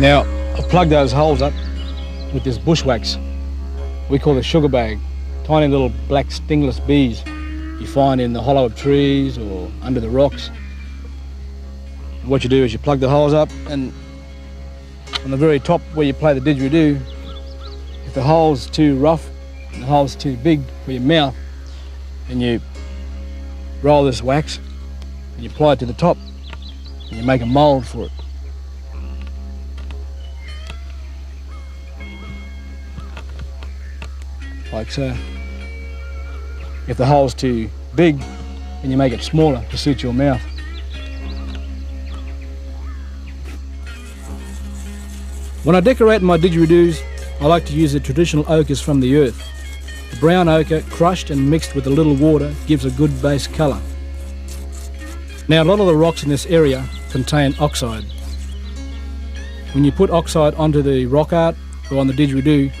Now, I've plugged those holes up with this bushwax. We call it sugar bag. Tiny little black stingless bees you find in the hollow of trees or under the rocks. And what you do is you plug the holes up, and on the very top where you play the didgeridoo, if the hole's too rough and the hole's too big for your mouth, and you roll this wax and you apply it to the top and you make a mould for it. Like so. If the hole's too big, then you make it smaller to suit your mouth. When I decorate my didgeridoos, I like to use the traditional ochres from the earth. The brown ochre, crushed and mixed with a little water, gives a good base colour. Now, a lot of the rocks in this area contain oxide. When you put oxide onto the rock art or on the didgeridoo,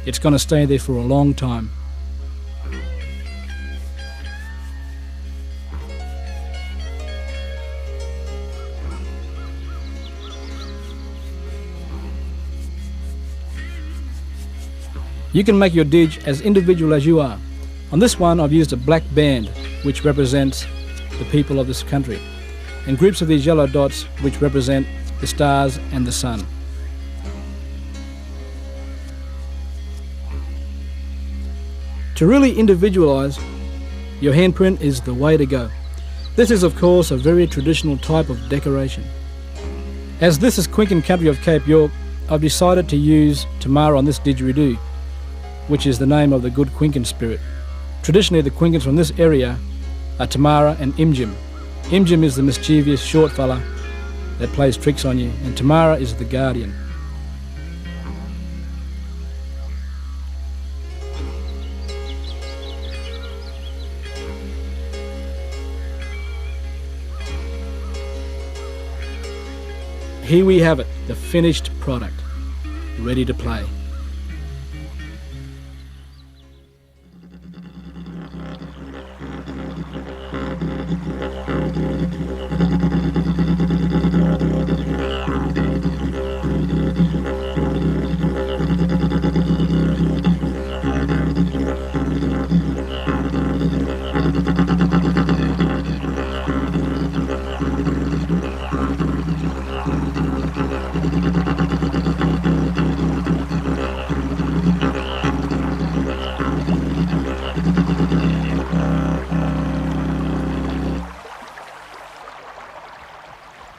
it's going to stay there for a long time. You can make your didge as individual as you are. On this one, I've used a black band, which represents the people of this country, and groups of these yellow dots, which represent the stars and the sun. To really individualize, your handprint is the way to go. This is, of course, a very traditional type of decoration. As this is Quincan country of Cape York, I've decided to use Tamara on this didgeridoo, which is the name of the good Quincan spirit. Traditionally, the Quincans from this area are Tamara and Imjim. Imjim is the mischievous short fella that plays tricks on you, and Tamara is the guardian. Here we have it, the finished product, ready to play.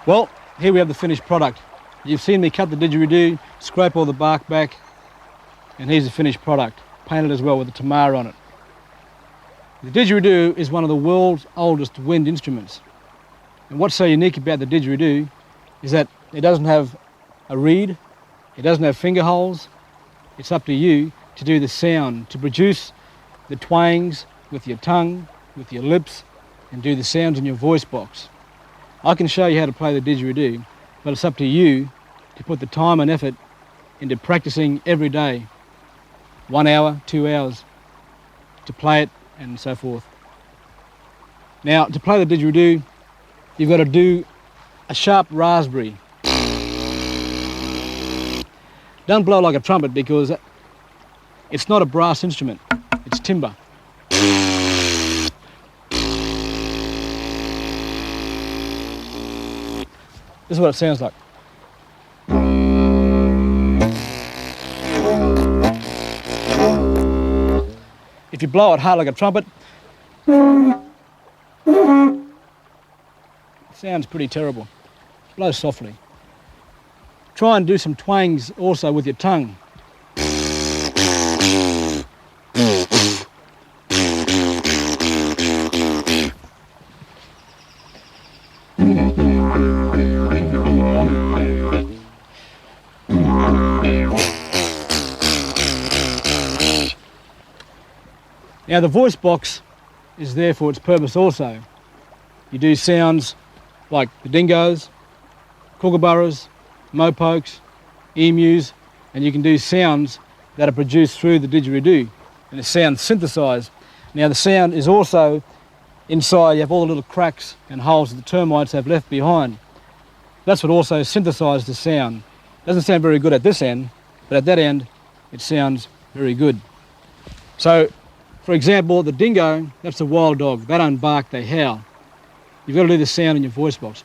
Well, here we have the finished product. You've seen me cut the didgeridoo, scrape all the bark back, and here's the finished product, painted as well with the Tamara on it. The didgeridoo is one of the world's oldest wind instruments. And what's so unique about the didgeridoo is that it doesn't have a reed, it doesn't have finger holes. It's up to you to do the sound, to produce the twangs with your tongue, with your lips, and do the sounds in your voice box. I can show you how to play the didgeridoo, but it's up to you to put the time and effort into practicing every day, 1 hour, 2 hours, to play it and so forth. Now, to play the didgeridoo, you've got to do a sharp raspberry. Don't blow like a trumpet because it's not a brass instrument, it's timber. This is what it sounds like. If you blow it hard like a trumpet, it sounds pretty terrible. Blow softly. Try and do some twangs also with your tongue. Now the voice box is there for its purpose also. You do sounds like the dingoes, kookaburras, mopokes, emus, and you can do sounds that are produced through the didgeridoo, and the sound synthesised. Now the sound is also inside, you have all the little cracks and holes that the termites have left behind. That's what also synthesised the sound. Doesn't sound very good at this end, but at that end, it sounds very good. So, for example, the dingo, that's a wild dog. They don't bark, they howl. You've got to do the sound in your voice box.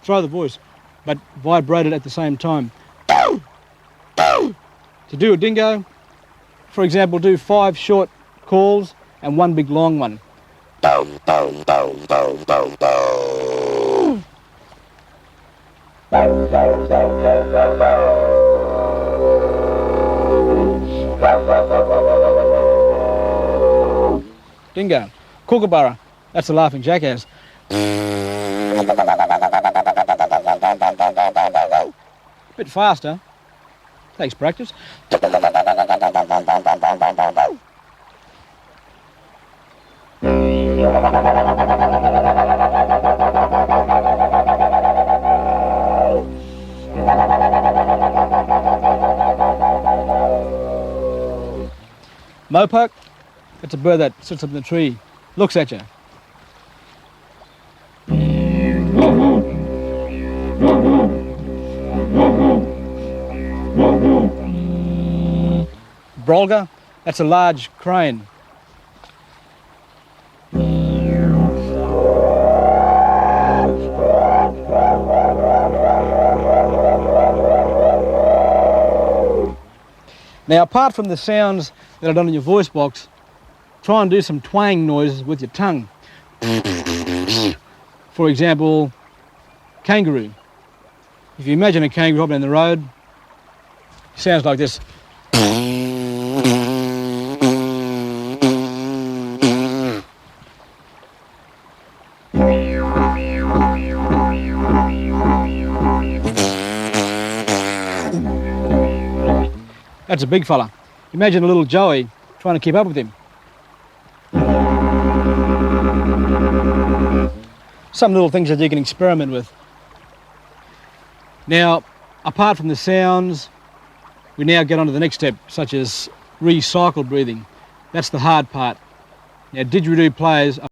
Throw the voice, but vibrate it at the same time. To do a dingo, for example, do 5 short calls and 1 big long one. Dingo. Kookaburra, that's a laughing jackass. Bit faster, takes practice. Mopoke, that's a bird that sits up in the tree, looks at you. Brolga, that's a large crane. Now, apart from the sounds that are done in your voice box, try and do some twang noises with your tongue. For example, kangaroo. If you imagine a kangaroo hopping down the road, it sounds like this. That's a big fella. Imagine a little Joey trying to keep up with him. Some little things that you can experiment with. Now, apart from the sounds, we now get on to the next step, such as recycle breathing. That's the hard part. Now, didgeridoo players